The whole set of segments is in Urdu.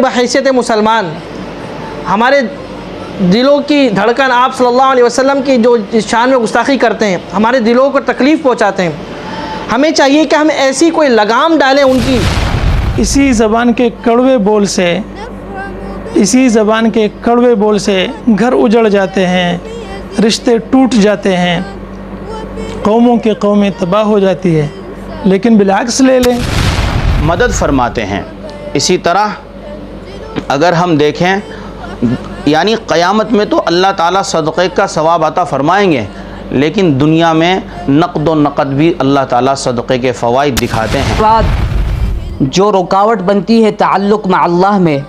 بحیثیت مسلمان ہمارے دلوں کی دھڑکن آپ صلی اللہ علیہ وسلم کی جو شان میں گستاخی کرتے ہیں، ہمارے دلوں کو تکلیف پہنچاتے ہیں، ہمیں چاہیے کہ ہم ایسی کوئی لگام ڈالیں ان کی۔ اسی زبان کے کڑوے بول سے گھر اجڑ جاتے ہیں، رشتے ٹوٹ جاتے ہیں، قوموں کی قومیں تباہ ہو جاتی ہے۔ لیکن بالعکس لے لیں، مدد فرماتے ہیں۔ اسی طرح اگر ہم دیکھیں یعنی قیامت میں تو اللہ تعالیٰ صدقے کا ثواب عطا فرمائیں گے، لیکن دنیا میں نقد و نقد بھی اللہ تعالیٰ صدقے کے فوائد دکھاتے ہیں۔ جو رکاوٹ بنتی ہے تعلق مع اللہ میں،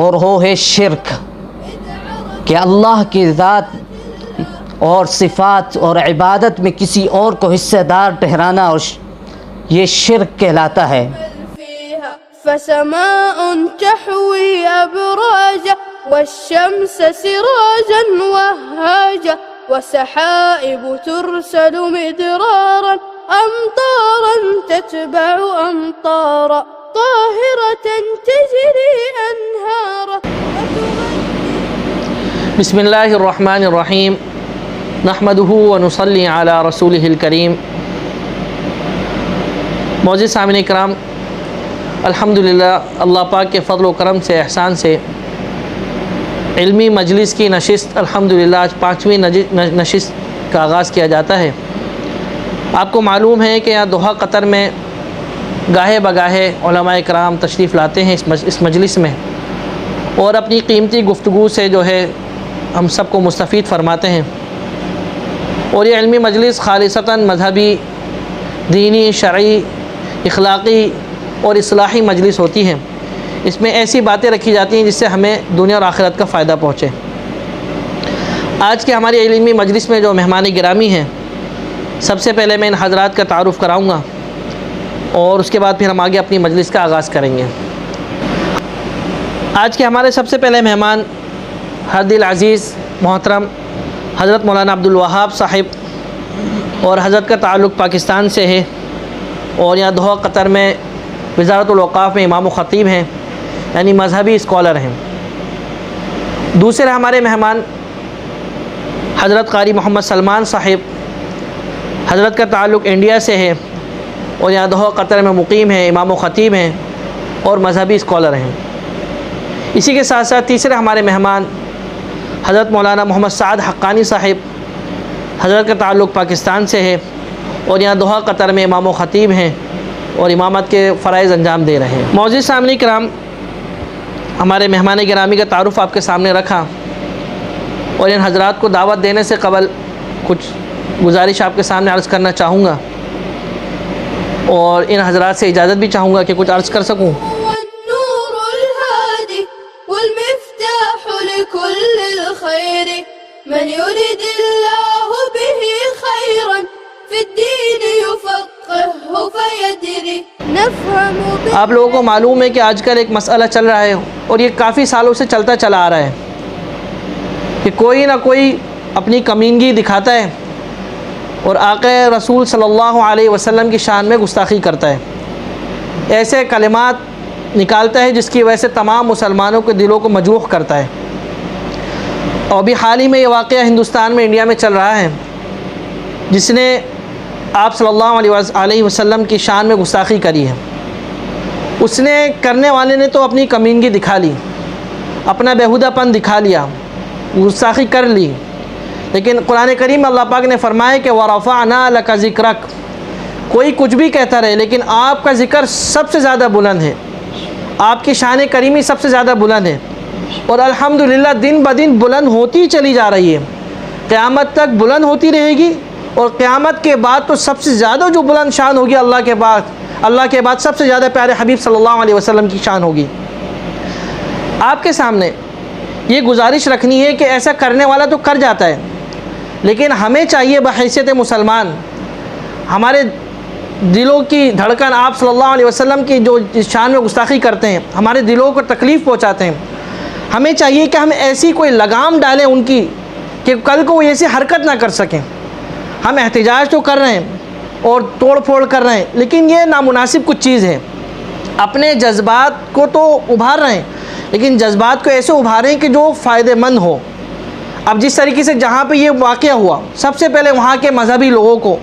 اور وہ ہے شرک، کہ اللہ کی ذات اور صفات اور عبادت میں کسی اور کو حصہ دار ٹھہرانا، اور یہ شرک کہلاتا ہے۔ فسماء تحوي أبراجا والشمس سراجا وهاجا وسحائب ترسل مدرارا أمطارا تتبع أمطارا طاهرة تجري أنهارا۔ بسم اللہ الرحمن الرحیم، نحمدہ ونصلی علی رسولہ الکریم۔ معزز سامعین کرام، الحمدللہ اللہ پاک کے فضل و کرم سے، احسان سے علمی مجلس کی نشست الحمدللہ آج 5ویں نشست کا آغاز کیا جاتا ہے۔ آپ کو معلوم ہے کہ یہاں دوحہ قطر میں گاہے بگاہے علماء کرام تشریف لاتے ہیں اس مجلس میں، اور اپنی قیمتی گفتگو سے جو ہے ہم سب کو مستفید فرماتے ہیں۔ اور یہ علمی مجلس خالصتاً مذہبی، دینی، شرعی، اخلاقی اور اصلاحی مجلس ہوتی ہے۔ اس میں ایسی باتیں رکھی جاتی ہیں جس سے ہمیں دنیا اور آخرت کا فائدہ پہنچے۔ آج کے ہماری علمی مجلس میں جو مہمان گرامی ہیں، سب سے پہلے میں ان حضرات کا تعارف کراؤں گا، اور اس کے بعد پھر ہم آگے اپنی مجلس کا آغاز کریں گے۔ آج کے ہمارے سب سے پہلے مہمان ہر دل عزیز محترم حضرت مولانا عبدالوہاب صاحب، اور حضرت کا تعلق پاکستان سے ہے، اور یہاں دوحہ قطر میں وزارت الاوقاف میں امام و خطیب ہیں، یعنی مذہبی اسکالر ہیں۔ دوسرے ہمارے مہمان حضرت قاری محمد سلمان صاحب، حضرت کا تعلق انڈیا سے ہے، اور یہاں دوحہ قطر میں مقیم ہیں، امام و خطیب ہیں اور مذہبی اسکالر ہیں۔ اسی کے ساتھ ساتھ تیسرے ہمارے مہمان حضرت مولانا محمد سعد حقانی صاحب، حضرت کا تعلق پاکستان سے ہے، اور یہاں دوحہ قطر میں امام و خطیب ہیں اور امامت کے فرائض انجام دے رہے ہیں۔ معزز سامعین کرام، ہمارے مہمان گرامی کا تعارف آپ کے سامنے رکھا، اور ان حضرات کو دعوت دینے سے قبل کچھ گزارش آپ کے سامنے عرض کرنا چاہوں گا، اور ان حضرات سے اجازت بھی چاہوں گا کہ کچھ عرض کر سکوں۔ والنور الهادي والمفتاح لكل الخير من يريد الله به خيرا في الدين يفقهه فيدري نفهم۔ آپ لوگوں کو معلوم ہے کہ آج کل ایک مسئلہ چل رہا ہے، اور یہ کافی سالوں سے چلتا چلا آ رہا ہے، کہ کوئی نہ کوئی اپنی کمینگی دکھاتا ہے اور آقا رسول صلی اللہ علیہ وسلم کی شان میں گستاخی کرتا ہے، ایسے کلمات نکالتا ہے جس کی وجہ سے تمام مسلمانوں کے دلوں کو مجروح کرتا ہے۔ اور ابھی حال ہی میں یہ واقعہ ہندوستان میں، انڈیا میں چل رہا ہے، جس نے آپ صلی اللہ علیہ وسلم کی شان میں گستاخی کری ہے۔ اس نے، کرنے والے نے تو اپنی کمینگی دکھا لی، اپنا بیہودہ پن دکھا لیا، گستاخی کر لی، لیکن قرآن کریم میں اللہ پاک نے فرمایا کہ وَرَفَعْنَا لَكَ ذِكْرَكَ، کوئی کچھ بھی کہتا رہے لیکن آپ کا ذکر سب سے زیادہ بلند ہے، آپ کی شان کریمی سب سے زیادہ بلند ہے، اور الحمدللہ دن بدن بلند ہوتی چلی جا رہی ہے، قیامت تک بلند ہوتی رہے گی، اور قیامت کے بعد تو سب سے زیادہ جو بلند شان ہوگی اللہ کے بعد سب سے زیادہ پیارے حبیب صلی اللہ علیہ وسلم کی شان ہوگی۔ آپ کے سامنے یہ گزارش رکھنی ہے کہ ایسا کرنے والا تو کر جاتا ہے، لیکن ہمیں چاہیے بحیثیت مسلمان ہمارے دلوں کی دھڑکن آپ صلی اللہ علیہ وسلم کی جو شان میں گستاخی کرتے ہیں، ہمارے دلوں کو تکلیف پہنچاتے ہیں، ہمیں چاہیے کہ ہم ایسی کوئی لگام ڈالیں ان کی کہ کل کو وہ ایسی حرکت نہ کر سکیں۔ ہم احتجاج تو کر رہے ہیں اور توڑ پھوڑ کر رہے ہیں، لیکن یہ نامناسب کچھ چیز ہے۔ اپنے جذبات کو تو ابھار رہے ہیں، لیکن جذبات کو ایسے ابھاریں کہ جو فائدہ مند ہو۔ اب جس طریقے سے جہاں پہ یہ واقعہ ہوا، سب سے پہلے وہاں کے مذہبی لوگوں کو،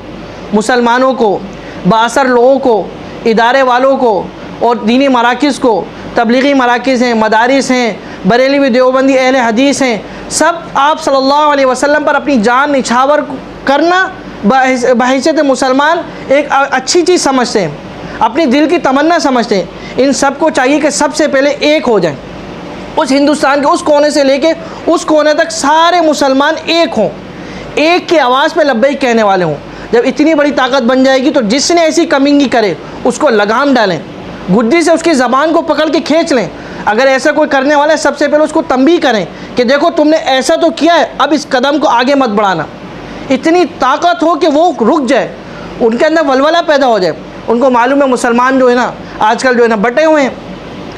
مسلمانوں کو، بااثر لوگوں کو، ادارے والوں کو اور دینی مراکز کو، تبلیغی مراکز ہیں، مدارس ہیں، بریلوی دیوبندی اہل حدیث ہیں، سب آپ صلی اللہ علیہ وسلم پر اپنی جان نچھاور کرنا بحیثیت مسلمان ایک اچھی چیز سمجھتے ہیں، اپنی دل کی تمنا سمجھتے ہیں۔ ان سب کو چاہیے کہ سب سے پہلے ایک ہو جائیں، اس ہندوستان کے اس کونے سے لے کے اس کونے تک سارے مسلمان ایک ہوں، ایک کی آواز پہ لبیک کہنے والے ہوں۔ جب اتنی بڑی طاقت بن جائے گی تو جس نے ایسی کمینگی کرے اس کو لگام ڈالیں، گدی سے اس کی زبان کو پکڑ کے کھینچ لیں۔ اگر ایسا کوئی کرنے والا ہے سب سے پہلے اس کو تنبیہ کریں کہ دیکھو تم نے ایسا تو کیا ہے، اب اس قدم کو آگے مت بڑھانا۔ اتنی طاقت ہو کہ وہ رک جائے، ان کے اندر ولولہ پیدا ہو جائے۔ ان کو معلوم ہے مسلمان جو ہے نا آج کل جو ہے نا بٹے ہوئے ہیں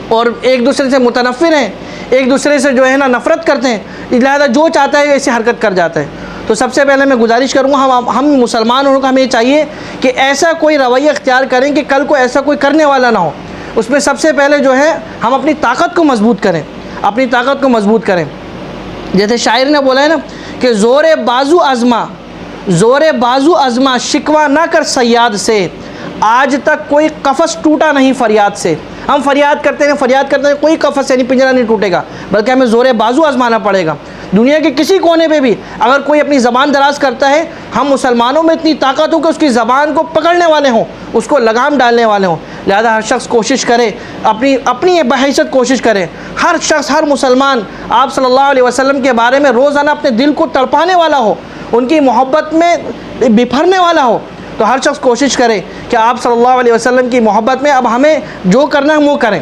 اور ایک دوسرے سے متنفر ہیں، ایک دوسرے سے جو ہے نا نفرت کرتے ہیں، لہٰذا جو چاہتا ہے ایسی حرکت کر جاتا ہے۔ تو سب سے پہلے میں گزارش کروں گا ہم مسلمان کو ہمیں چاہیے کہ ایسا کوئی رویہ اختیار کریں کہ کل کو ایسا کوئی کرنے والا نہ ہو۔ اس میں سب سے پہلے جو ہے ہم اپنی طاقت کو مضبوط کریں، اپنی طاقت کو مضبوط کریں۔ جیسے شاعر نے بولا ہے نا کہ زور بازو ازما شکوہ نہ کر صیاد سے، آج تک کوئی قفس ٹوٹا نہیں فریاد سے۔ ہم فریاد کرتے ہیں کوئی قفس یعنی پنجرا نہیں ٹوٹے گا، بلکہ ہمیں زور بازو آزمانا پڑے گا۔ دنیا کے کسی کونے پہ بھی اگر کوئی اپنی زبان دراز کرتا ہے، ہم مسلمانوں میں اتنی طاقت ہو کہ اس کی زبان کو پکڑنے والے ہوں، اس کو لگام ڈالنے والے ہوں۔ لہذا ہر شخص کوشش کرے، اپنی بحیثیت کوشش کرے، ہر شخص ہر مسلمان آپ صلی اللہ علیہ وسلم کے بارے میں روزانہ اپنے دل کو تڑپانے والا ہو، ان کی محبت میں بپھرنے والا ہو۔ تو ہر شخص کوشش کرے کہ آپ صلی اللہ علیہ وسلم کی محبت میں اب ہمیں جو کرنا ہے وہ کریں،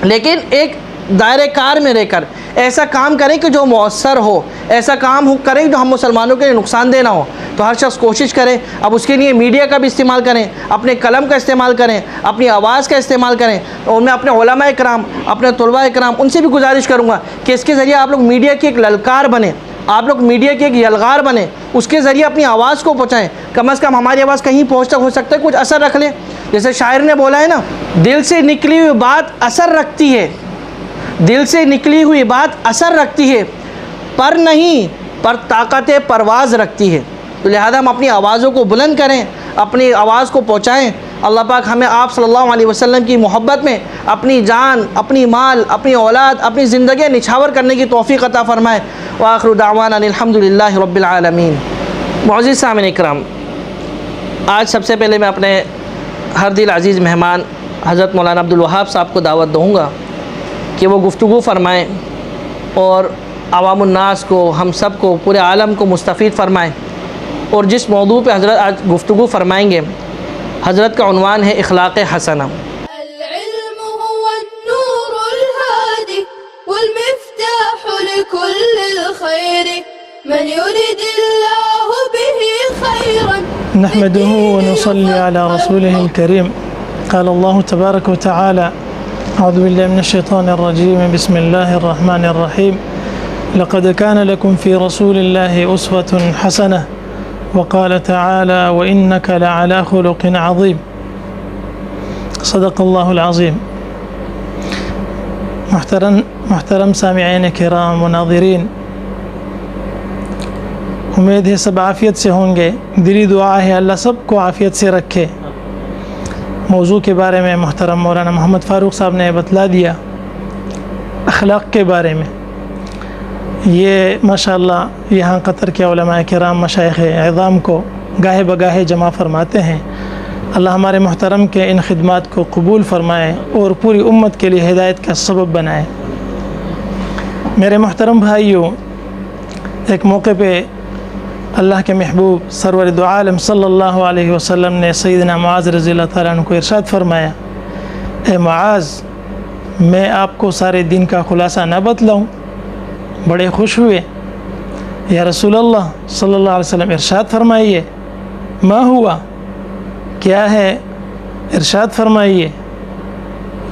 لیکن ایک دائرہ کار میں رہ کر ایسا کام کریں کہ جو مؤثر ہو، ایسا کام کریں جو ہم مسلمانوں کے لیے نقصان دہ نہ ہو۔ تو ہر شخص کوشش کرے، اب اس کے لیے میڈیا کا بھی استعمال کریں، اپنے قلم کا استعمال کریں، اپنی آواز کا استعمال کریں۔ اور میں اپنے علماء اکرام، اپنے طلباء اکرام ان سے بھی گزارش کروں گا کہ اس کے ذریعے آپ لوگ میڈیا کی ایک للکار بنیں، آپ لوگ میڈیا کے ایک یلغار بنیں، اس کے ذریعے اپنی آواز کو پہنچائیں۔ کم از کم ہماری آواز کہیں پہنچتا ہو سکتا ہے، کچھ اثر رکھ لیں۔ جیسے شاعر نے بولا ہے نا، دل سے نکلی ہوئی بات اثر رکھتی ہے، دل سے نکلی ہوئی بات اثر رکھتی ہے، پر نہیں پر طاقت پرواز رکھتی ہے۔ تو لہذا ہم اپنی آوازوں کو بلند کریں، اپنی آواز کو پہنچائیں۔ اللہ پاک ہمیں آپ صلی اللہ علیہ وسلم کی محبت میں اپنی جان، اپنی مال، اپنی اولاد، اپنی زندگی نچھاور کرنے کی توفیق عطا فرمائے۔ وآخر دعوانا الحمدللہ رب العالمین۔ معزز سامعین اکرام، آج سب سے پہلے میں اپنے ہر دل عزیز مہمان حضرت مولانا عبدالوہاب صاحب کو دعوت دوں گا کہ وہ گفتگو فرمائیں اور عوام الناس کو، ہم سب کو، پورے عالم کو مستفید فرمائیں۔ اور جس موضوع پہ حضرت آج گفتگو فرمائیں گے، حضرت کا عنوان ہے اخلاق حسنہ۔ العلم هو النور الهادي والمفتاح لكل الخير من يريد الله به خيرا نحمده ونصلي على رسوله الكريم. قال الله تبارك وتعالى: أعوذ بالله من الشيطان الرجيم، بسم الله الرحمن الرحيم. لقد كان لكم في رسول الله أسوة حسنة. وقال تعالى: وإنك لعلى خلق عظيم. صدق الله العظيم. محترم سامعین کرام و ناظرین، امید ہے سب عافیت سے ہوں گے۔ دلی دعا ہے اللہ سب کو عافیت سے رکھے۔ موضوع کے بارے میں محترم مولانا محمد فاروق صاحب نے بتلا دیا، اخلاق کے بارے میں۔ یہ ماشاءاللہ یہاں قطر کے علماء کرام مشائخ اعظام کو گاہے بگاہے جمع فرماتے ہیں۔ اللہ ہمارے محترم کے ان خدمات کو قبول فرمائے اور پوری امت کے لیے ہدایت کا سبب بنائے۔ میرے محترم بھائیوں، ایک موقع پہ اللہ کے محبوب سرور دو عالم صلی اللہ علیہ وسلم نے سیدنا معاذ رضی اللہ تعالیٰ عنہ کو ارشاد فرمایا: اے معاذ، میں آپ کو سارے دین کا خلاصہ نہ بتلاؤں؟ بڑے خوش ہوئے۔ یا رسول اللہ صلی اللہ علیہ وسلم ارشاد فرمائیے۔ ما ہوا، کیا ہے، ارشاد فرمائیے۔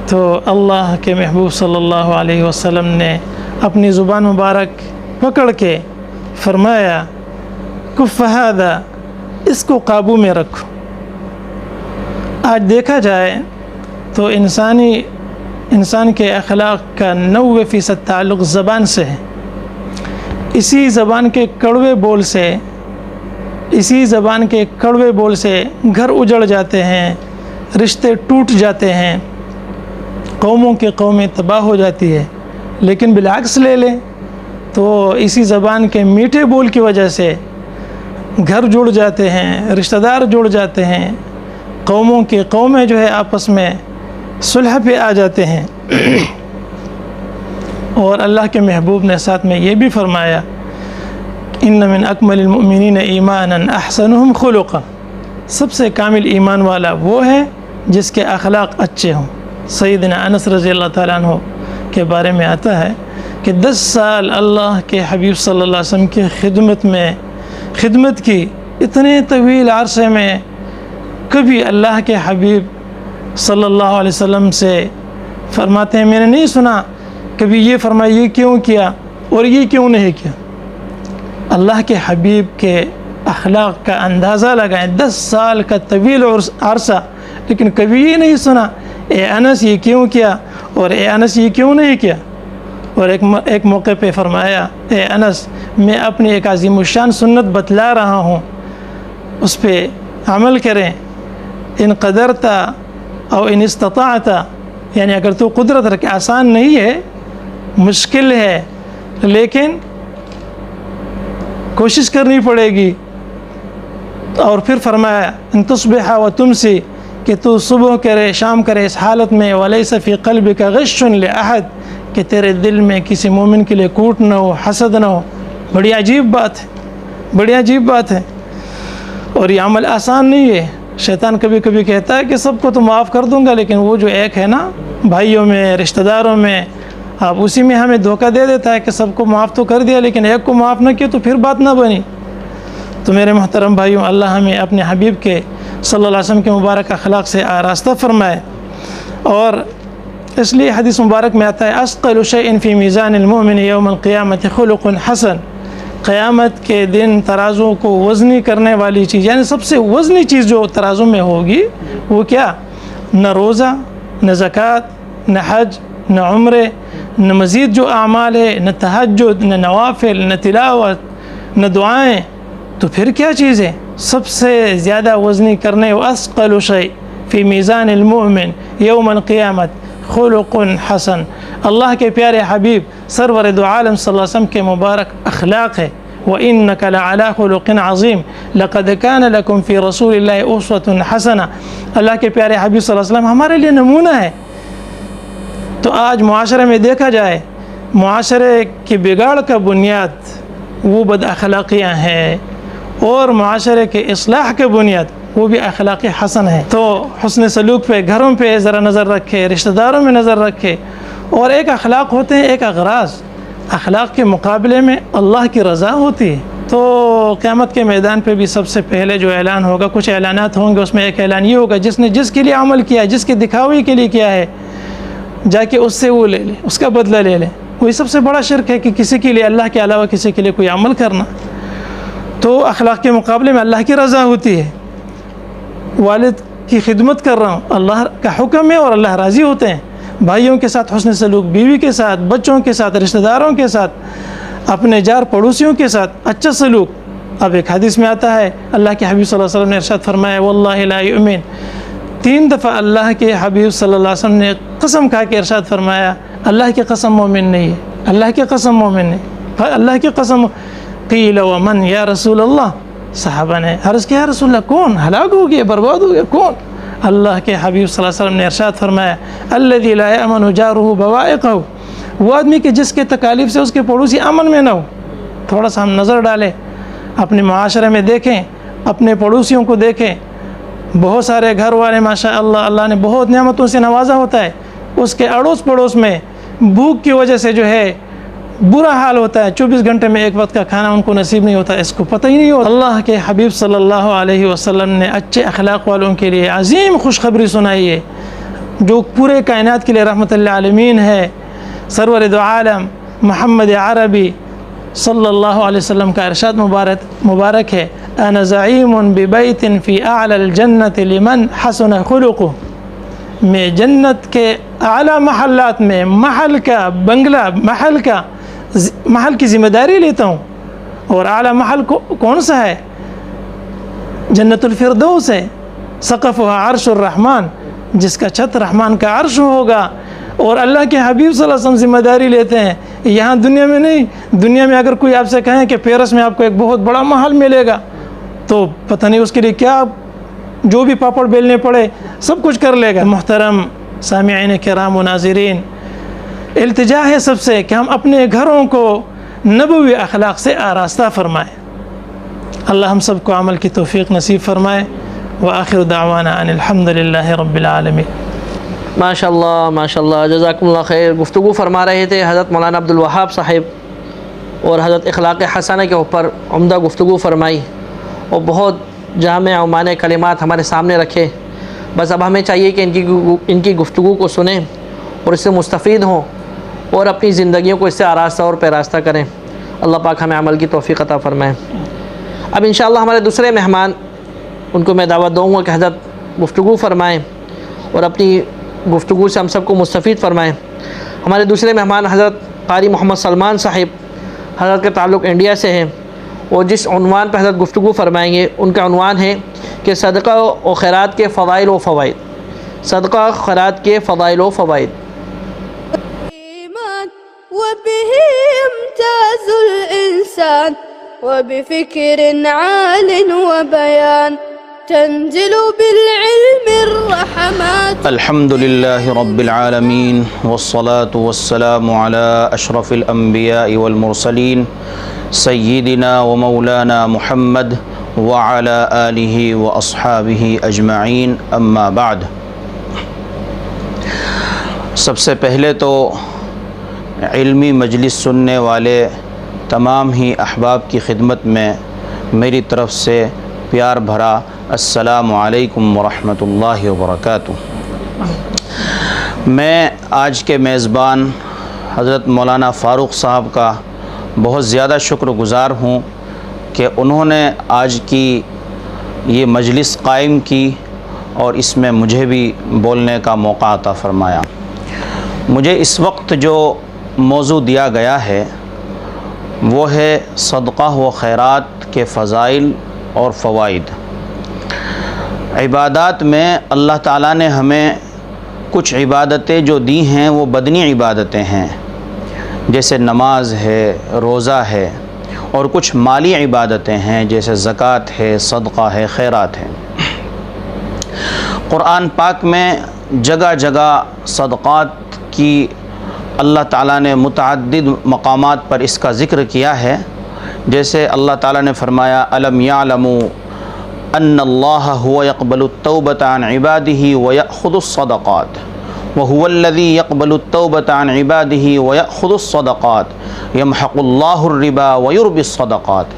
تو اللہ کے محبوب صلی اللہ علیہ وسلم نے اپنی زبان مبارک پکڑ کے فرمایا: کف ھذا، اس کو قابو میں رکھو۔ آج دیکھا جائے تو انسان کے اخلاق کا 90% تعلق زبان سے ہے. اسی زبان کے کڑوے بول سے گھر اجڑ جاتے ہیں، رشتے ٹوٹ جاتے ہیں، قومیں تباہ ہو جاتی ہے. لیکن بالعکس لے لیں تو اسی زبان کے میٹھے بول کی وجہ سے گھر جڑ جاتے ہیں، رشتہ دار جڑ جاتے ہیں، قومیں جو ہے آپس میں صلح پہ آ جاتے ہیں. اور اللہ کے محبوب نے ساتھ میں یہ بھی فرمایا ان من اکمل المؤمنین ایمانا احسنهم خلقا، سب سے کامل ایمان والا وہ ہے جس کے اخلاق اچھے ہوں. سیدنا انس رضی اللہ تعالیٰ عنہ کے بارے میں آتا ہے کہ 10 سال اللہ کے حبیب صلی اللہ علیہ وسلم کی خدمت کی. اتنے طویل عرصے میں کبھی اللہ کے حبیب صلی اللہ علیہ وسلم سے فرماتے ہیں میں نے نہیں سنا کبھی یہ فرمایا یہ کیوں کیا اور یہ کیوں نہیں کیا. اللہ کے حبیب کے اخلاق کا اندازہ لگائیں. 10 سال کا طویل عرصہ، لیکن کبھی یہ نہیں سنا اے انس یہ کیوں کیا اور اے انس یہ کیوں نہیں کیا. اور ایک موقع پہ فرمایا اے انس میں اپنی ایک عظیم الشان سنت بتلا رہا ہوں، اس پہ عمل کریں. ان قدرتا او ان استطاعتا، یعنی اگر تو قدرت رکھے، آسان نہیں ہے، مشکل ہے، لیکن کوشش کرنی پڑے گی. اور پھر فرمایا ان تصبح و تمسی، کہ تو صبح کرے شام کرے اس حالت میں ولیس فی قلبک غش لأحد، کہ تیرے دل میں کسی مومن کے لیے کوٹ نہ ہو، حسد نہ ہو. بڑی عجیب بات ہے. اور یہ عمل آسان نہیں ہے. شیطان کبھی کبھی کہتا ہے کہ سب کو تو معاف کر دوں گا، لیکن وہ جو ایک ہے نا بھائیوں میں، رشتہ داروں میں، اب اسی میں ہمیں دھوکہ دے دیتا ہے کہ سب کو معاف تو کر دیا لیکن ایک کو معاف نہ کیا تو پھر بات نہ بنی. تو میرے محترم بھائیوں، اللہ ہمیں اپنے حبیب کے صلی اللہ علیہ وسلم کے مبارک اخلاق سے آراستہ فرمائے. اور اس لیے حدیث مبارک میں آتا ہے اثقل شیء فی میزان المؤمن یوم القیامت خلق حسن، قیامت کے دن ترازو کو وزنی کرنے والی چیز، یعنی سب سے وزنی چیز جو ترازو میں ہوگی وہ کیا؟ نہ روزہ، نہ زکوٰۃ، نہ حج، نہ عمرے، نہ مزید جو اعمال ہے، نہ تہجد، نہ نوافل، نہ تلاوت، نہ دعائیں. تو پھر کیا چیز ہے سب سے زیادہ وزنی کرنے؟ وَأَثْقَلُ شَيْءٍ فِي مِيزَانِ الْمُؤْمِنِ يَوْمَ الْقِيَامَةِ خُلُقٌ حَسَن. اللہ کے پیارے حبیب سرور دو عالم صلی اللہ علیہ وسلم کے مبارک اخلاق ہے. وَإِنَّكَ لَعَلَىٰ خُلُقٍ عَظِيمٍ لَقَدْ كَانَ لَكُمْ فِي رَسُولِ اللَّهِ أُسْوَةٌ حَسَنَةٌ. اللہ کے پیارے حبیب صلی اللہ علیہ وسلم ہمارے لیے نمونہ ہے. تو آج معاشرے میں دیکھا جائے، معاشرے کی بگاڑ کا بنیاد وہ بد اخلاقیاں ہیں، اور معاشرے کے اصلاح کے بنیاد وہ بھی اخلاق حسن ہے. تو حسن سلوک پہ، گھروں پہ ذرا نظر رکھے، رشتہ داروں میں نظر رکھے. اور ایک اخلاق ہوتے ہیں، ایک اغراض. اخلاق کے مقابلے میں اللہ کی رضا ہوتی ہے. تو قیامت کے میدان پہ بھی سب سے پہلے جو اعلان ہوگا، کچھ اعلانات ہوں گے، اس میں ایک اعلان یہ ہوگا جس نے جس کے لیے عمل کیا ہے، جس کے دکھاوے کے لیے کیا ہے، جا کے اس سے وہ لے لے، اس کا بدلہ لے لے. وہی سب سے بڑا شرک ہے کہ کسی کے لیے، اللہ کے علاوہ کسی کے لیے کوئی عمل کرنا. تو اخلاق کے مقابلے میں اللہ کی رضا ہوتی ہے. والد کی خدمت کر رہا ہوں، اللہ کا حکم ہے اور اللہ راضی ہوتے ہیں. بھائیوں کے ساتھ حسن سلوک، بیوی کے ساتھ، بچوں کے ساتھ، رشتہ داروں کے ساتھ، اپنے جار پڑوسیوں کے ساتھ اچھا سلوک. اب ایک حدیث میں آتا ہے اللہ کے حبیب صلی اللہ علیہ وسلم نے ارشاد فرمایا واللہ لا یؤمن. 3 دفعہ اللہ کے حبیب صلی اللہ علیہ وسلم نے قسم کھا کے ارشاد فرمایا اللہ کی قسم مومن نہیں ہے، اللہ کی قسم مومن نہیں، اللہ کی قسم. قیل ومن یا رسول اللہ. صحابہ نے عرض کیا یا رسول اللہ کون ہلاک ہو گیا، برباد ہو گیا، کون؟ اللہ کے حبیب صلی اللہ علیہ وسلم نے ارشاد فرمایا الذی لا یأمن جارہ بوائقہ، وہ آدمی کہ جس کے تکالیف سے اس کے پڑوسی امن میں نہ ہو. تھوڑا سا ہم نظر ڈالیں، اپنے معاشرے میں دیکھیں، اپنے پڑوسیوں کو دیکھیں. بہت سارے گھر والے ماشاء اللہ، اللہ نے بہت نعمتوں سے نوازا ہوتا ہے، اس کے اڑوس پڑوس میں بھوک کی وجہ سے جو ہے برا حال ہوتا ہے. 24 گھنٹے میں ایک وقت کا کھانا ان کو نصیب نہیں ہوتا، اس کو پتہ ہی نہیں ہوتا. اللہ کے حبیب صلی اللہ علیہ وسلم نے اچھے اخلاق والوں کے لیے عظیم خوشخبری سنائی ہے، جو پورے کائنات کے لیے رحمت للعالمین ہے. سرور دو عالم محمد عربی صلی اللہ علیہ وسلم کا ارشاد مبارک ہے انا زعیم ببیت فی اعلی الجنت لمن حسن خلقہ. میں جنت کے اعلیٰ محلات میں محل کا بنگلہ محل کی ذمہ داری لیتا ہوں. اور اعلیٰ محل کون سا ہے؟ جنت الفردوس ہے. سقفها عرش الرحمن، جس کا چھت رحمان کا عرش ہوگا. اور اللہ کے حبیب صلی اللہ علیہ وسلم ذمہ داری لیتے ہیں. یہاں دنیا میں نہیں، دنیا میں اگر کوئی آپ سے کہیں کہ پیرس میں آپ کو ایک بہت بڑا محل ملے گا تو پتہ نہیں اس کے لیے کیا، جو بھی پاپڑ بیلنے پڑے سب کچھ کر لے گا. محترم سامعین کرام و ناظرین، التجا ہے سب سے کہ ہم اپنے گھروں کو نبوی اخلاق سے آراستہ فرمائیں. اللہ ہم سب کو عمل کی توفیق نصیب فرمائے. وآخر دعوانا ان الحمد للہ رب العالمین. ماشاء اللہ جزاکم اللہ خیر. گفتگو فرما رہے تھے حضرت مولانا عبدالوہاب صاحب، اور حضرت اخلاق حسنہ کے اوپر عمدہ گفتگو فرمائی اور بہت جامع و معنی کلمات ہمارے سامنے رکھے. بس اب ہمیں چاہیے کہ ان کی گفتگو کو سنیں اور اس سے مستفید ہوں اور اپنی زندگیوں کو اس سے آراستہ اور پیراستہ کریں. اللہ پاک ہمیں عمل کی توفیق عطا فرمائے. اب انشاءاللہ ہمارے دوسرے مہمان، ان کو میں دعوت دوں گا کہ حضرت گفتگو فرمائیں اور اپنی گفتگو سے ہم سب کو مستفید فرمائیں. ہمارے دوسرے مہمان حضرت قاری محمد سلمان صاحب، حضرت کا تعلق انڈیا سے ہے، اور جس عنوان پہ حضرت گفتگو فرمائیں گے ان کا عنوان ہے کہ صدقہ و خیرات کے فضائل و فوائد. صدقہ خیرات کے فضائل و فوائد. وبه يمتاز الإنسان وبفكر عال وبيان تنزل بالعلم الرحمات. الحمد لله رب العالمين والصلاة والسلام على أشرف الأنبياء والمرسلين سيدنا ومولانا محمد وعلى آله وأصحابه أجمعين. أما بعد، سب سے پہلے تو علمی مجلس سننے والے تمام ہی احباب کی خدمت میں میری طرف سے پیار بھرا السلام علیکم ورحمۃ اللہ وبرکاتہ. میں آج کے میزبان حضرت مولانا فاروق صاحب کا بہت زیادہ شکر گزار ہوں کہ انہوں نے آج کی یہ مجلس قائم کی اور اس میں مجھے بھی بولنے کا موقع عطا فرمایا. مجھے اس وقت جو موضوع دیا گیا ہے وہ ہے صدقہ و خیرات کے فضائل اور فوائد. عبادات میں اللہ تعالیٰ نے ہمیں کچھ عبادتیں جو دی ہیں وہ بدنی عبادتیں ہیں، جیسے نماز ہے، روزہ ہے، اور کچھ مالی عبادتیں ہیں جیسے زکوٰۃ ہے، صدقہ ہے، خیرات ہے. قرآن پاک میں جگہ جگہ صدقات کی اللہ تعالیٰ نے متعدد مقامات پر اس کا ذکر کیا ہے. جیسے اللہ تعالیٰ نے فرمایا الم یعلموا ان اللہ هو يقبل التوبة عن عباده ويأخذ الصدقات وهو الذي يقبل التوبة عن عباده ويأخذ الصدقات يمحق الله الربا ويربي الصدقات.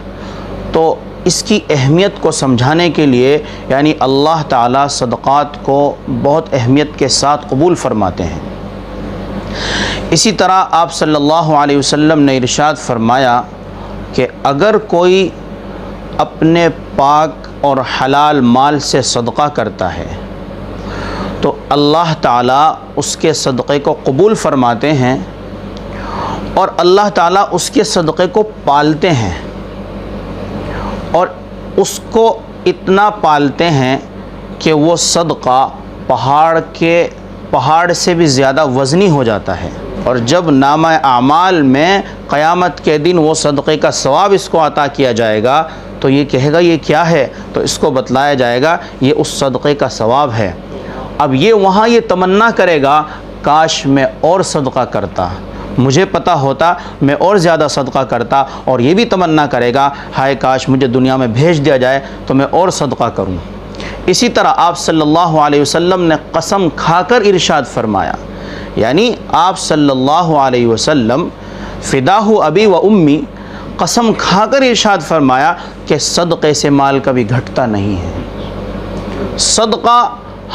تو اس کی اہمیت کو سمجھانے کے لیے یعنی اللہ تعالیٰ صدقات کو بہت اہمیت کے ساتھ قبول فرماتے ہیں. اسی طرح آپ صلی اللہ علیہ وسلم نے ارشاد فرمایا کہ اگر کوئی اپنے پاک اور حلال مال سے صدقہ کرتا ہے تو اللہ تعالیٰ اس کے صدقے کو قبول فرماتے ہیں اور اللہ تعالیٰ اس کے صدقے کو پالتے ہیں، اور اس کو اتنا پالتے ہیں کہ وہ صدقہ پہاڑ سے بھی زیادہ وزنی ہو جاتا ہے. اور جب نامہ اعمال میں قیامت کے دن وہ صدقے کا ثواب اس کو عطا کیا جائے گا تو یہ کہے گا یہ کیا ہے، تو اس کو بتلایا جائے گا یہ اس صدقے کا ثواب ہے. اب یہ وہاں یہ تمنا کرے گا کاش میں اور صدقہ کرتا، مجھے پتہ ہوتا میں اور زیادہ صدقہ کرتا، اور یہ بھی تمنا کرے گا ہائے کاش مجھے دنیا میں بھیج دیا جائے تو میں اور صدقہ کروں. اسی طرح آپ صلی اللہ علیہ وسلم نے قسم کھا کر ارشاد فرمایا، یعنی آپ صلی اللہ علیہ وسلم فداہ ابی و امی، قسم کھا کر ارشاد فرمایا کہ صدقے سے مال کبھی گھٹتا نہیں ہے. صدقہ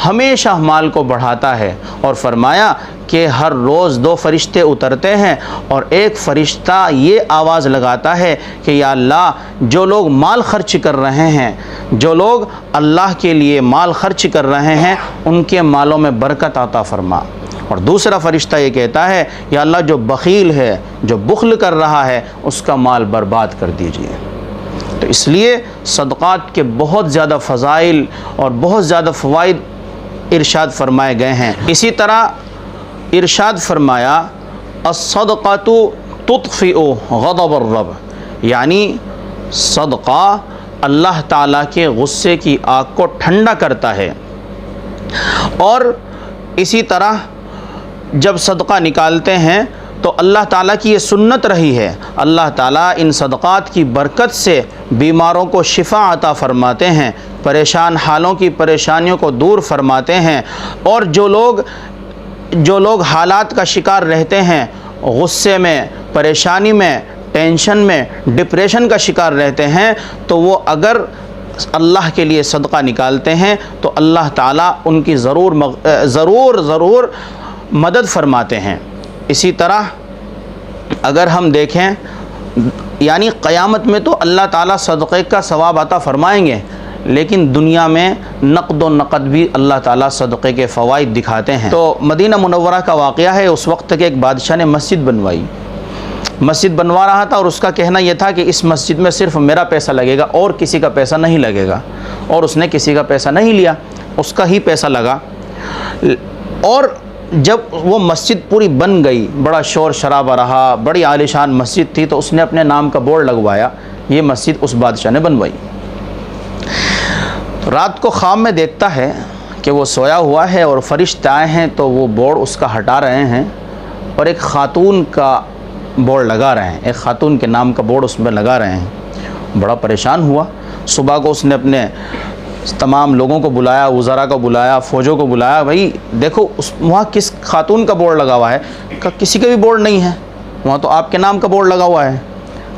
ہمیشہ مال کو بڑھاتا ہے، اور فرمایا کہ ہر روز 2 فرشتے اترتے ہیں اور ایک فرشتہ یہ آواز لگاتا ہے کہ یا اللہ، جو لوگ مال خرچ کر رہے ہیں، جو لوگ اللہ کے لیے مال خرچ کر رہے ہیں، ان کے مالوں میں برکت عطا فرما۔ اور دوسرا فرشتہ یہ کہتا ہے یا اللہ، جو بخیل ہے، جو بخل کر رہا ہے، اس کا مال برباد کر دیجیے۔ تو اس لیے صدقات کے بہت زیادہ فضائل اور بہت زیادہ فوائد ارشاد فرمائے گئے ہیں۔ اسی طرح ارشاد فرمایا الصدقۃ تطفئ غضب الرب، یعنی صدقہ اللہ تعالیٰ کے غصے کی آگ کو ٹھنڈا کرتا ہے۔ اور اسی طرح جب صدقہ نکالتے ہیں تو اللہ تعالیٰ کی یہ سنت رہی ہے، اللہ تعالیٰ ان صدقات کی برکت سے بیماروں کو شفا عطا فرماتے ہیں، پریشان حالوں کی پریشانیوں کو دور فرماتے ہیں، اور جو لوگ حالات کا شکار رہتے ہیں، غصے میں، پریشانی میں، ٹینشن میں، ڈپریشن کا شکار رہتے ہیں، تو وہ اگر اللہ کے لیے صدقہ نکالتے ہیں تو اللہ تعالیٰ ان کی ضرور مدد فرماتے ہیں۔ اسی طرح اگر ہم دیکھیں، یعنی قیامت میں تو اللہ تعالیٰ صدقے کا ثواب عطا فرمائیں گے، لیکن دنیا میں نقد و نقد بھی اللہ تعالیٰ صدقے کے فوائد دکھاتے ہیں۔ تو مدینہ منورہ کا واقعہ ہے، اس وقت تک ایک بادشاہ نے مسجد بنوا رہا تھا، اور اس کا کہنا یہ تھا کہ اس مسجد میں صرف میرا پیسہ لگے گا اور کسی کا پیسہ نہیں لگے گا، اور اس نے کسی کا پیسہ نہیں لیا، اس کا ہی پیسہ لگا۔ اور جب وہ مسجد پوری بن گئی، بڑا شور شرابہ رہا، بڑی عالیشان مسجد تھی، تو اس نے اپنے نام کا بورڈ لگوایا، یہ مسجد اس بادشاہ نے بنوائی۔ رات کو خواب میں دیکھتا ہے کہ وہ سویا ہوا ہے اور فرشتے آئے ہیں تو وہ بورڈ اس کا ہٹا رہے ہیں اور ایک خاتون کا بورڈ لگا رہے ہیں، ایک خاتون کے نام کا بورڈ اس میں لگا رہے ہیں۔ بڑا پریشان ہوا، صبح کو اس نے اپنے تمام لوگوں کو بلایا، وزراء کو بلایا، فوجوں کو بلایا، بھائی دیکھو وہاں کس خاتون کا بورڈ لگا ہوا ہے؟ کہا کسی کا بھی بورڈ نہیں ہے، وہاں تو آپ کے نام کا بورڈ لگا ہوا ہے۔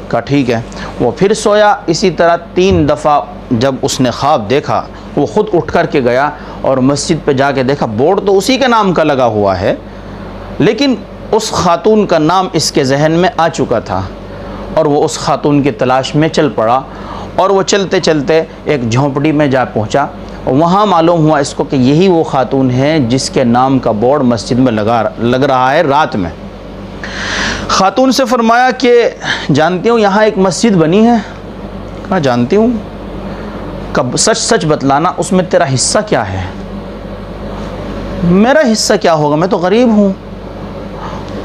کہا ٹھیک ہے۔ وہ پھر سویا، اسی طرح 3 دفعہ جب اس نے خواب دیکھا، وہ خود اٹھ کر کے گیا اور مسجد پہ جا کے دیکھا بورڈ تو اسی کے نام کا لگا ہوا ہے، لیکن اس خاتون کا نام اس کے ذہن میں آ چکا تھا، اور وہ اس خاتون کی تلاش میں چل پڑا، اور وہ چلتے چلتے ایک جھونپڑی میں جا پہنچا، وہاں معلوم ہوا اس کو کہ یہی وہ خاتون ہے جس کے نام کا بورڈ مسجد میں لگ رہا ہے رات میں۔ خاتون سے فرمایا کہ جانتی ہوں یہاں ایک مسجد بنی ہے؟ کہا جانتی ہوں۔ کب سچ بتلانا، اس میں تیرا حصہ کیا ہے؟ میرا حصہ کیا ہوگا، میں تو غریب ہوں،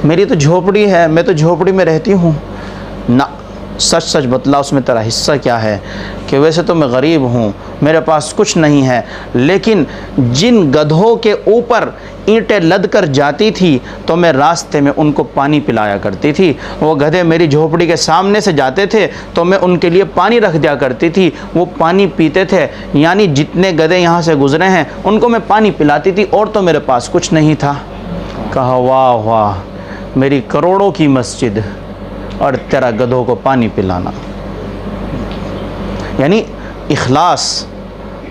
میری تو جھوپڑی ہے، میں تو جھوپڑی میں رہتی ہوں۔ نہ، سچ بتلا، اس میں تیرا حصہ کیا ہے؟ کہ ویسے تو میں غریب ہوں، میرے پاس کچھ نہیں ہے، لیکن جن گدھوں کے اوپر اینٹیں لد کر جاتی تھی تو میں راستے میں ان کو پانی پلایا کرتی تھی، وہ گدھے میری جھوپڑی کے سامنے سے جاتے تھے تو میں ان کے لیے پانی رکھ دیا کرتی تھی، وہ پانی پیتے تھے، یعنی جتنے گدھے یہاں سے گزرے ہیں ان کو میں پانی پلاتی تھی، اور تو میرے پاس کچھ نہیں تھا۔ کہا واہ واہ، میری کروڑوں کی مسجد اور تیرا گدھوں کو پانی پلانا۔ یعنی اخلاص،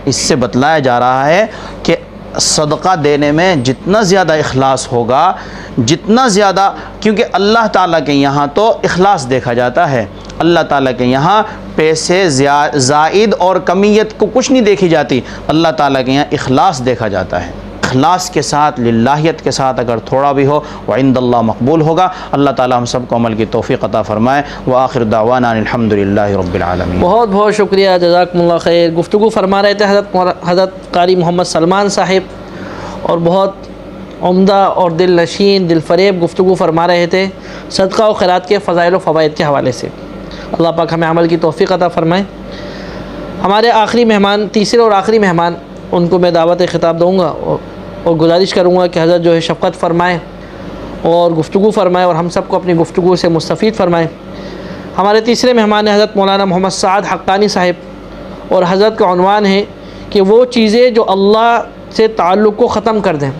اس سے بتلایا جا رہا ہے کہ صدقہ دینے میں جتنا زیادہ اخلاص ہوگا، جتنا زیادہ، کیونکہ اللہ تعالیٰ کے یہاں تو اخلاص دیکھا جاتا ہے، اللہ تعالیٰ کے یہاں پیسے زائد اور کمیت کو کچھ نہیں دیکھی جاتی، اللہ تعالیٰ کے یہاں اخلاص دیکھا جاتا ہے۔ اخلاص کے ساتھ، للہیت کے ساتھ اگر تھوڑا بھی ہو وعند اللہ مقبول ہوگا۔ اللہ تعالیٰ ہم سب کو عمل کی توفیق عطا فرمائے۔ وآخر دعوانا الحمدللہ رب العالمین۔ بہت بہت شکریہ، جزاکم اللہ خیر۔ گفتگو فرما رہے تھے حضرت قاری محمد سلمان صاحب، اور بہت عمدہ اور دل نشین، دل فریب گفتگو فرما رہے تھے صدقہ و خیرات کے فضائل و فوائد کے حوالے سے۔ اللہ پاک ہمیں عمل کی توفیق عطا فرمائے۔ ہمارے آخری مہمان، تیسرے اور آخری مہمان، ان کو میں دعوت خطاب دوں گا اور گزارش کروں گا کہ حضرت جو ہے شفقت فرمائیں اور گفتگو فرمائیں اور ہم سب کو اپنی گفتگو سے مستفید فرمائیں۔ ہمارے تیسرے مہمان ہیں حضرت مولانا محمد سعد حقانی صاحب، اور حضرت کا عنوان ہے کہ وہ چیزیں جو اللہ سے تعلق کو ختم کر دیں۔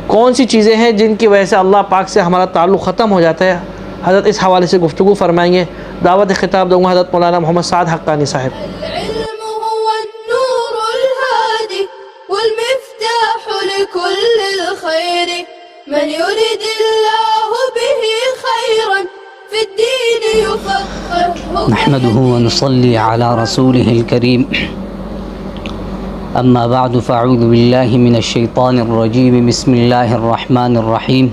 کون سی چیزیں ہیں جن کی وجہ سے اللہ پاک سے ہمارا تعلق ختم ہو جاتا ہے؟ حضرت اس حوالے سے گفتگو فرمائیں گے۔ دعوت خطاب دوں گا حضرت مولانا محمد سعد حقانی صاحب۔ العلم هو النور الهادي والمفتاح الخير من يريد الله به خيرا في الدين يفقهه. نحمده ونصلي على رسوله الكريم. أما بعد فأعوذ بالله من الشيطان الرجيم. بسم الله الرحمن الرحيم.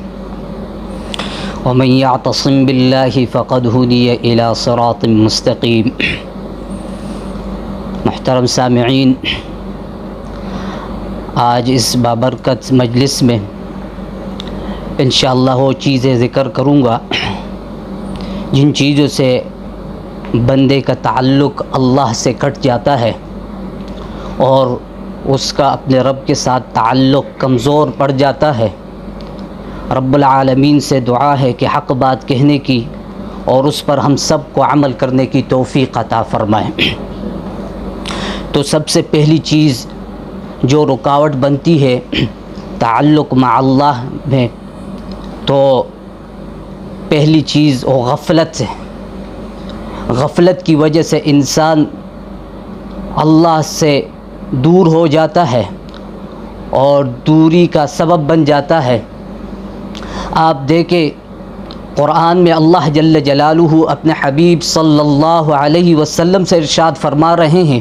ومن يعتصم بالله فقد هدي إلى صراط مستقيم. محترم سامعین، آج اس بابرکت مجلس میں انشاءاللہ وہ چیزیں ذکر کروں گا جن چیزوں سے بندے کا تعلق اللہ سے کٹ جاتا ہے اور اس کا اپنے رب کے ساتھ تعلق کمزور پڑ جاتا ہے۔ رب العالمین سے دعا ہے کہ حق بات کہنے کی اور اس پر ہم سب کو عمل کرنے کی توفیق عطا فرمائے۔ تو سب سے پہلی چیز جو رکاوٹ بنتی ہے تعلق مع اللہ میں، تو پہلی چیز وہ غفلت ہے۔ غفلت کی وجہ سے انسان اللہ سے دور ہو جاتا ہے اور دوری کا سبب بن جاتا ہے۔ آپ دیکھیں قرآن میں اللہ جل جلالہ اپنے حبیب صلی اللہ علیہ وسلم سے ارشاد فرما رہے ہیں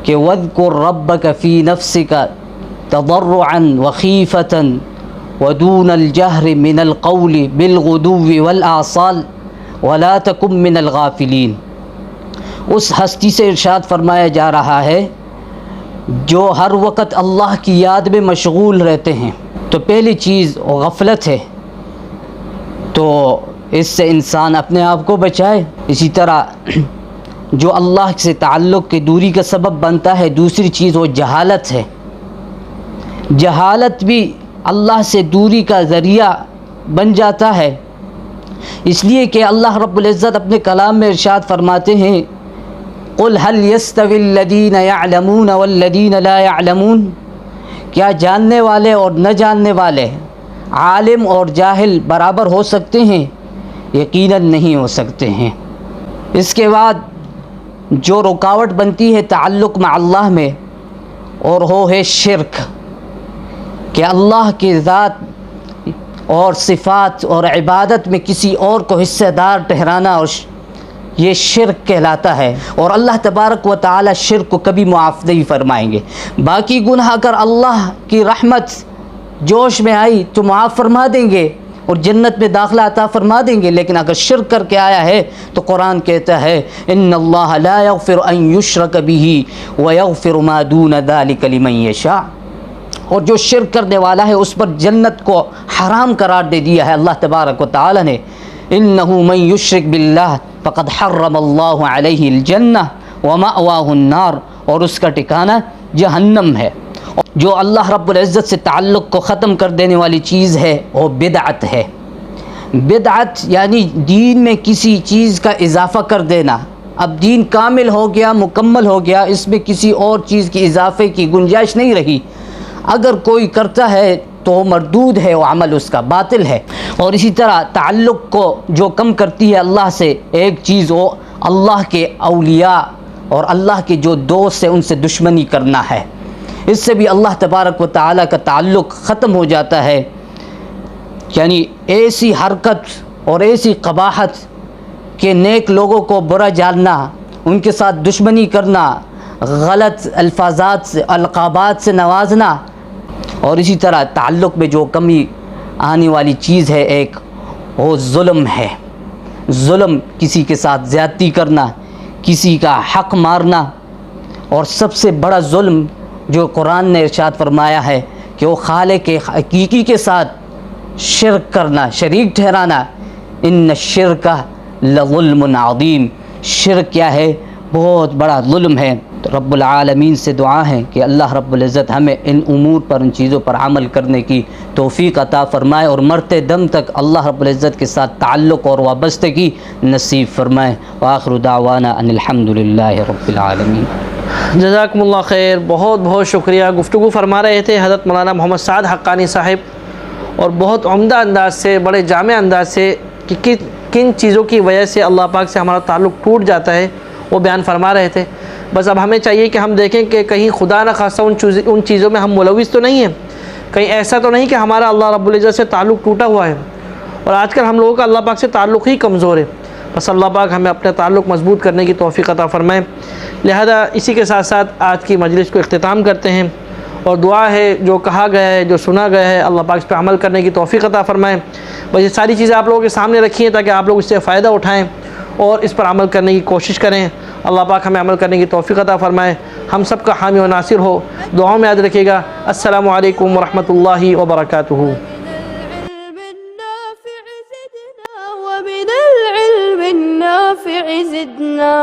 کہ وَاذْكُرْ رَبَّكَ فِي نَفْسِكَ تَضَرُّعًا وَخِيفَةً وَدُونَ الْجَهْرِ مِنَ الْقَوْلِ بِالْغُدُوِّ وَالْآصَالِ وَلَا تَكُن مِّنَ الْغَافِلِينَ۔ اس ہستی سے ارشاد فرمایا جا رہا ہے جو ہر وقت اللہ کی یاد میں مشغول رہتے ہیں۔ تو پہلی چیز غفلت ہے، تو اس سے انسان اپنے آپ کو بچائے۔ اسی طرح جو اللہ سے تعلق کی دوری کا سبب بنتا ہے، دوسری چیز وہ جہالت ہے۔ جہالت بھی اللہ سے دوری کا ذریعہ بن جاتا ہے، اس لیے کہ اللہ رب العزت اپنے کلام میں ارشاد فرماتے ہیں قُلْ هَلْ يَسْتَوِي الَّذِينَ يَعْلَمُونَ وَالَّذِينَ لَا يَعْلَمُونَ، کیا جاننے والے اور نہ جاننے والے، عالم اور جاہل برابر ہو سکتے ہیں؟ یقیناً نہیں ہو سکتے ہیں۔ اس کے بعد جو رکاوٹ بنتی ہے تعلق مع اللہ میں، اور وہ ہے شرک، کہ اللہ کی ذات اور صفات اور عبادت میں کسی اور کو حصہ دار ٹھہرانا، اور یہ شرک کہلاتا ہے۔ اور اللہ تبارک و تعالی شرک کو کبھی معاف نہیں فرمائیں گے۔ باقی گناہ اگر اللہ کی رحمت جوش میں آئی تو معاف فرما دیں گے اور جنت میں داخلہ عطا فرما دیں گے، لیکن اگر شرک کر کے آیا ہے تو قرآن کہتا ہے ان اللہ لا یغفر ان یشرک بہ ویغفر ما دون ذلک لمن یشاء، اور جو شرک کرنے والا ہے اس پر جنت کو حرام قرار دے دیا ہے اللہ تبارک و تعالی نے۔ انہ من یشرک باللہ فقد حرم اللہ علیہ الجنہ ومأواہ النار، اور اس کا ٹھکانہ جہنم ہے۔ جو اللہ رب العزت سے تعلق کو ختم کر دینے والی چیز ہے وہ بدعت ہے۔ بدعت یعنی دین میں کسی چیز کا اضافہ کر دینا۔ اب دین کامل ہو گیا، مکمل ہو گیا، اس میں کسی اور چیز کی اضافے کی گنجائش نہیں رہی۔ اگر کوئی کرتا ہے تو مردود ہے، وہ عمل اس کا باطل ہے۔ اور اسی طرح تعلق کو جو کم کرتی ہے اللہ سے، ایک چیز وہ اللہ کے اولیاء اور اللہ کے جو دوست ہیں ان سے دشمنی کرنا ہے۔ اس سے بھی اللہ تبارک و تعالیٰ کا تعلق ختم ہو جاتا ہے۔ یعنی ایسی حرکت اور ایسی قباحت کہ نیک لوگوں کو برا جاننا، ان کے ساتھ دشمنی کرنا، غلط الفاظات سے، القابات سے نوازنا، اور اسی طرح تعلق میں جو کمی آنے والی چیز ہے ایک، وہ ظلم ہے۔ ظلم، کسی کے ساتھ زیادتی کرنا، کسی کا حق مارنا، اور سب سے بڑا ظلم جو قرآن نے ارشاد فرمایا ہے کہ وہ خالق حقیقی کے ساتھ شرک کرنا، شریک ٹھہرانا۔ ان الشرک لظلم عظیم، شرک کیا ہے؟ بہت بڑا ظلم ہے۔ تو رب العالمین سے دعا ہے کہ اللہ رب العزت ہمیں ان امور پر، ان چیزوں پر عمل کرنے کی توفیق عطا فرمائے، اور مرتے دم تک اللہ رب العزت کے ساتھ تعلق اور وابستگی نصیب فرمائے۔ وآخر دعوانا ان الحمدللہ رب العالمین۔ جزاکم اللہ خیر، بہت بہت شکریہ۔ گفتگو فرما رہے تھے حضرت مولانا محمد سعد حقانی صاحب، اور بہت عمدہ انداز سے، بڑے جامع انداز سے کہ کن چیزوں کی وجہ سے اللہ پاک سے ہمارا تعلق ٹوٹ جاتا ہے وہ بیان فرما رہے تھے۔ بس اب ہمیں چاہیے کہ ہم دیکھیں کہ کہیں خدا نہ خواستہ ان چیزوں میں ہم ملوث تو نہیں ہیں، کہیں ایسا تو نہیں کہ ہمارا اللہ رب العزت سے تعلق ٹوٹا ہوا ہے، اور آج کل ہم لوگوں کا اللہ پاک سے تعلق ہی کمزور ہے۔ بس اللہ پاک ہمیں اپنے تعلق مضبوط کرنے کی توفیق عطا فرمائے۔ لہذا اسی کے ساتھ ساتھ آج کی مجلس کو اختتام کرتے ہیں، اور دعا ہے جو کہا گیا ہے، جو سنا گیا ہے، اللہ پاک اس پہ عمل کرنے کی توفیق عطا فرمائے۔ بس یہ ساری چیزیں آپ لوگوں کے سامنے رکھی ہیں تاکہ آپ لوگ اس سے فائدہ اٹھائیں اور اس پر عمل کرنے کی کوشش کریں۔ اللہ پاک ہمیں عمل کرنے کی توفیق عطا فرمائے، ہم سب کا حامی و ناصر ہو۔ دعاؤں میں یاد رکھیے گا۔ السلام علیکم ورحمۃ اللہ وبرکاتہ۔ ومن العلم النافع زدنا